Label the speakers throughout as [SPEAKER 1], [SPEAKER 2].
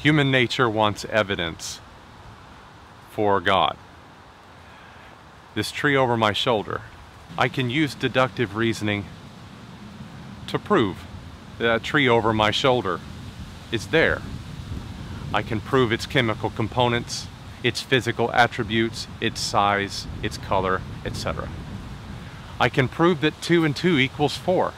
[SPEAKER 1] Human nature wants evidence for God. This tree over my shoulder, I can use deductive reasoning to prove that tree over my shoulder is there. I can prove its chemical components, its physical attributes, its size, its color, etc. I can prove that 2 and 2 equals 4.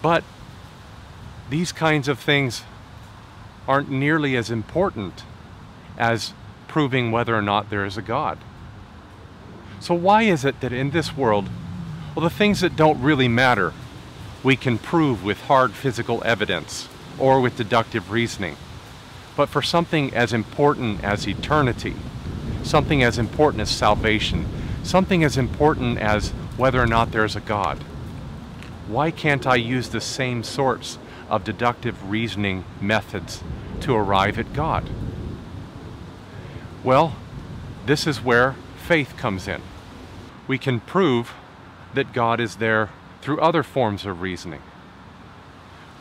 [SPEAKER 1] But these kinds of things aren't nearly as important as proving whether or not there is a God. So why is it that in this world, well, the things that don't really matter, we can prove with hard physical evidence or with deductive reasoning? But for something as important as eternity, something as important as salvation, something as important as whether or not there's a God, why can't I use the same sorts of deductive reasoning methods to arrive at God? Well, this is where faith comes in. We can prove that God is there through other forms of reasoning.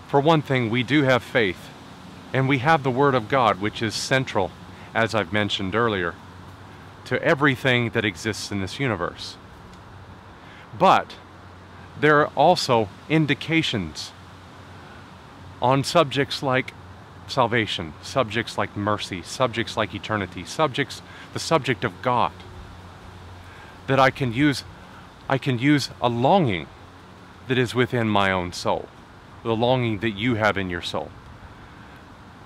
[SPEAKER 1] For one thing, we do have faith, and we have the Word of God, which is central, as I've mentioned earlier, to everything that exists in this universe. But there are also indications on subjects like salvation, subjects like mercy, subjects like eternity, the subject of God, that I can use a longing that is within my own soul, the longing that you have in your soul.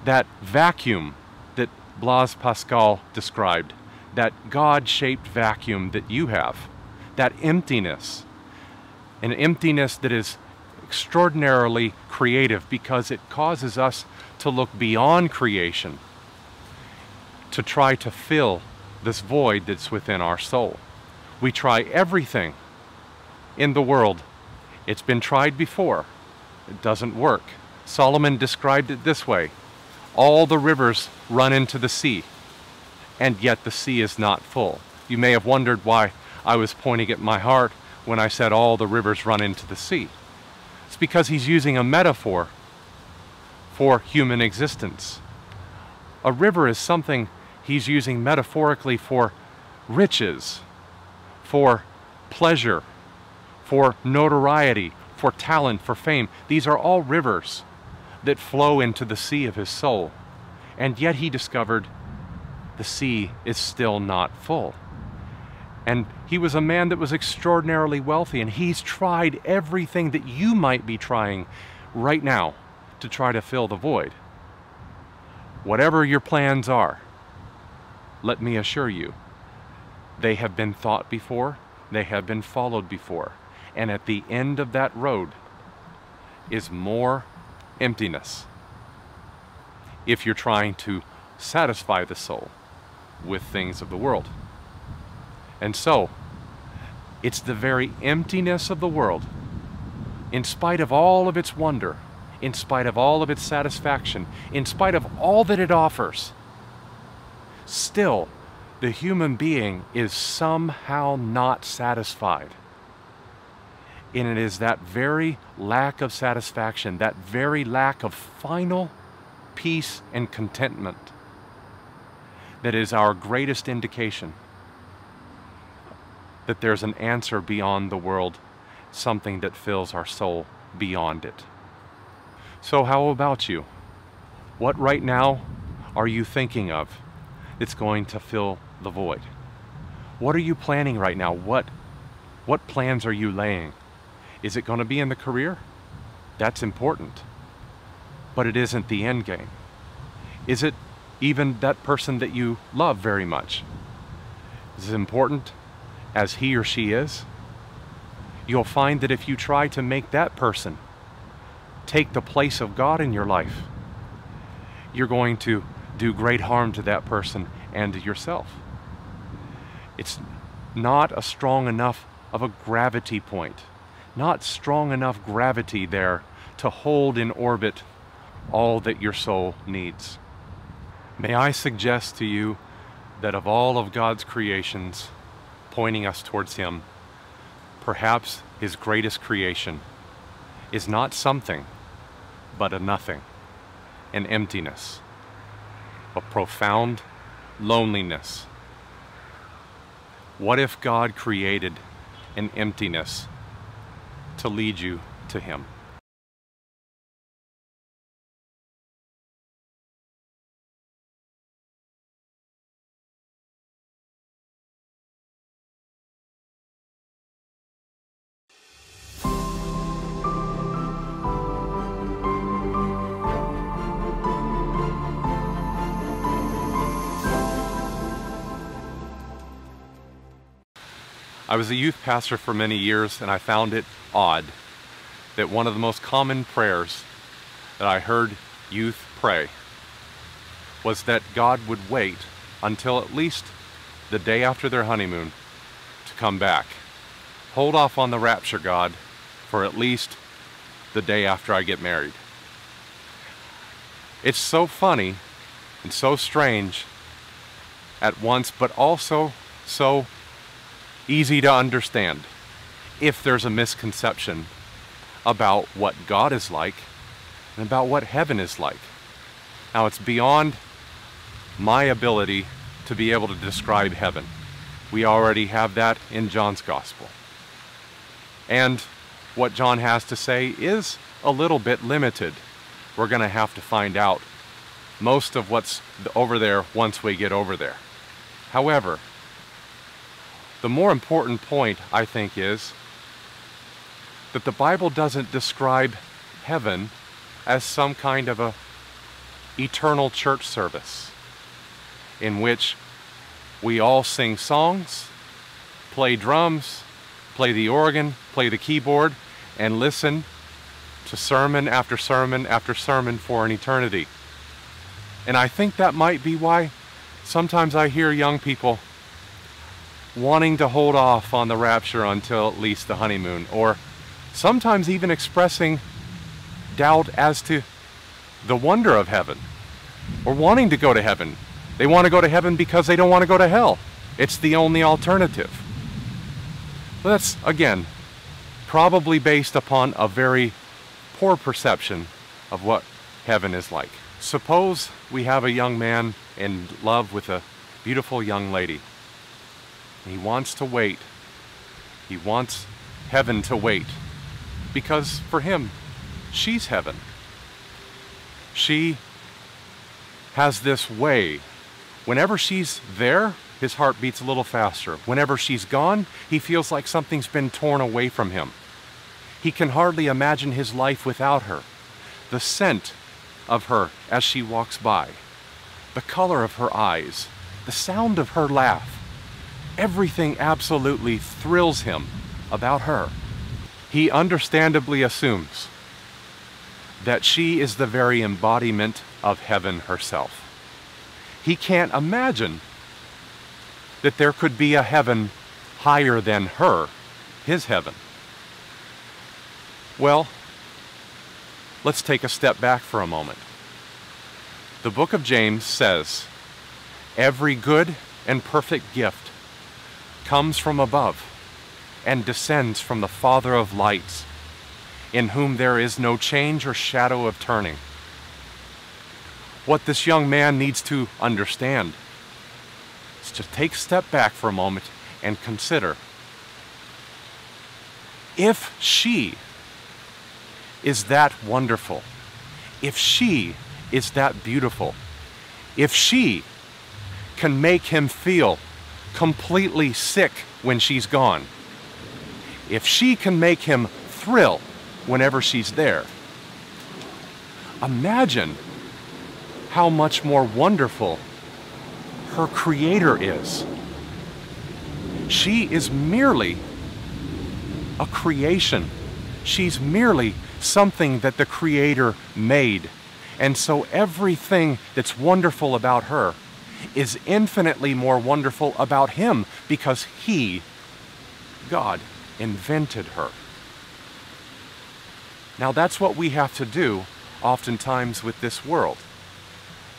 [SPEAKER 1] That vacuum that Blaise Pascal described, that God-shaped vacuum that you have, that emptiness, an emptiness that is extraordinarily creative because it causes us to look beyond creation to try to fill this void that's within our soul. We try everything in the world. It's been tried before. It doesn't work. Solomon described it this way: all the rivers run into the sea, and yet the sea is not full. You may have wondered why I was pointing at my heart when I said all the rivers run into the sea. It's because he's using a metaphor for human existence. A river is something he's using metaphorically for riches, for pleasure, for notoriety, for talent, for fame. These are all rivers that flow into the sea of his soul. And yet he discovered the sea is still not full. And he was a man that was extraordinarily wealthy, and he's tried everything that you might be trying right now to try to fill the void. Whatever your plans are, let me assure you, they have been thought before, they have been followed before, and at the end of that road is more emptiness if you're trying to satisfy the soul with things of the world. And so, it's the very emptiness of the world, in spite of all of its wonder, in spite of all of its satisfaction, in spite of all that it offers, still, the human being is somehow not satisfied. And it is that very lack of satisfaction, that very lack of final peace and contentment, that is our greatest indication that there's an answer beyond the world, something that fills our soul beyond it. So how about you? What right now are you thinking of that's going to fill the void? What are you planning right now? What plans are you laying? Is it going to be in the career? That's important. But it isn't the end game. Is it even that person that you love very much? Is it important as he or she is? You'll find that if you try to make that person take the place of God in your life, you're going to do great harm to that person and to yourself. It's not a strong enough of a gravity point, not strong enough gravity there to hold in orbit all that your soul needs. May I suggest to you that of all of God's creations pointing us towards Him, perhaps His greatest creation is not something, but a nothing. an emptiness, a profound loneliness. What if God created an emptiness to lead you to Him? I was a youth pastor for many years, and I found it odd that one of the most common prayers that I heard youth pray was that God would wait until at least the day after their honeymoon to come back. Hold off on the rapture, God, for at least the day after I get married. It's so funny and so strange at once, but also so easy to understand if there's a misconception about what God is like and about what heaven is like. Now, it's beyond my ability to be able to describe heaven. We already have that in John's Gospel. And what John has to say is a little bit limited. We're going to have to find out most of what's over there once we get over there. However, the more important point, I think, is that the Bible doesn't describe heaven as some kind of a eternal church service in which we all sing songs, play drums, play the organ, play the keyboard, and listen to sermon after sermon after sermon for an eternity. And I think that might be why sometimes I hear young people wanting to hold off on the rapture until at least the honeymoon, or sometimes even expressing doubt as to the wonder of heaven, or wanting to go to heaven. They want to go to heaven because they don't want to go to hell. It's the only alternative. But that's, again, probably based upon a very poor perception of what heaven is like. Suppose we have a young man in love with a beautiful young lady. He wants to wait. He wants heaven to wait, because for him, she's heaven. She has this way. Whenever she's there, his heart beats a little faster. Whenever she's gone, he feels like something's been torn away from him. He can hardly imagine his life without her. The scent of her as she walks by, the color of her eyes, the sound of her laugh, everything absolutely thrills him about her. He understandably assumes that she is the very embodiment of heaven herself. He can't imagine that there could be a heaven higher than her, his heaven. Well, let's take a step back for a moment. The book of James says, "Every good and perfect gift comes from above and descends from the Father of lights, in whom there is no change or shadow of turning." What this young man needs to understand is to take a step back for a moment and consider, if she is that wonderful, if she is that beautiful, if she can make him feel completely sick when she's gone, if she can make him thrill whenever she's there, imagine how much more wonderful her Creator is. She is merely a creation. She's merely something that the Creator made. And so everything that's wonderful about her is infinitely more wonderful about Him, because He, God, invented her. Now that's what we have to do oftentimes with this world.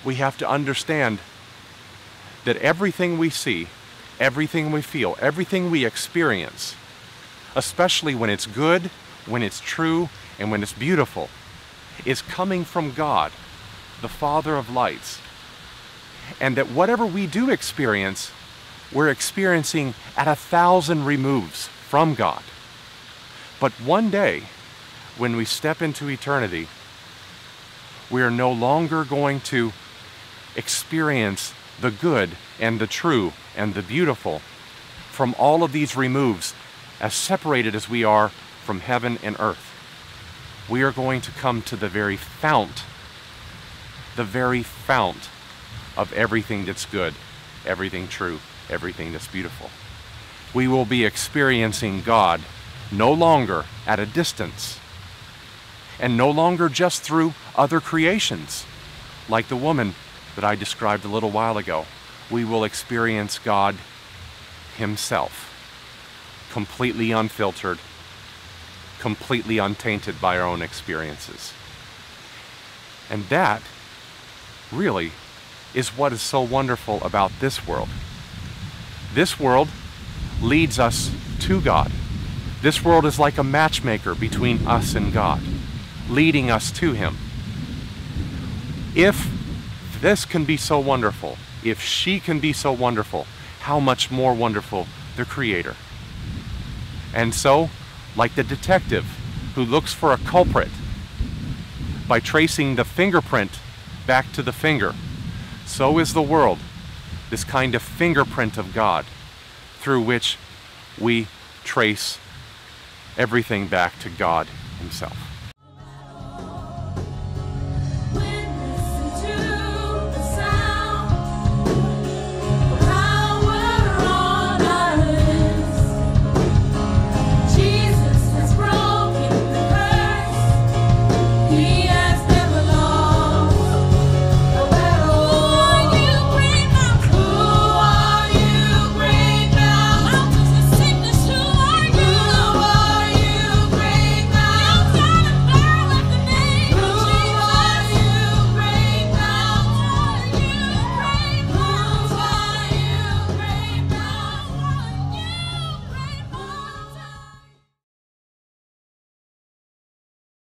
[SPEAKER 1] We have to understand that everything we see, everything we feel, everything we experience, especially when it's good, when it's true, and when it's beautiful, is coming from God. the Father of lights. And that whatever we do experience, we're experiencing at 1,000 removes from God. But one day, when we step into eternity, we are no longer going to experience the good and the true and the beautiful from all of these removes, as separated as we are from heaven and earth. We are going to come to the very fount of everything that's good, everything true, everything that's beautiful. We will be experiencing God no longer at a distance, and no longer just through other creations, like the woman that I described a little while ago. We will experience God Himself, completely unfiltered, completely untainted by our own experiences. And that really is what is so wonderful about this world. This world leads us to God. This world is like a matchmaker between us and God, leading us to Him. If this can be so wonderful, if she can be so wonderful, how much more wonderful the Creator. And so, like the detective who looks for a culprit by tracing the fingerprint back to the finger, so is the world, this kind of fingerprint of God through which we trace everything back to God Himself.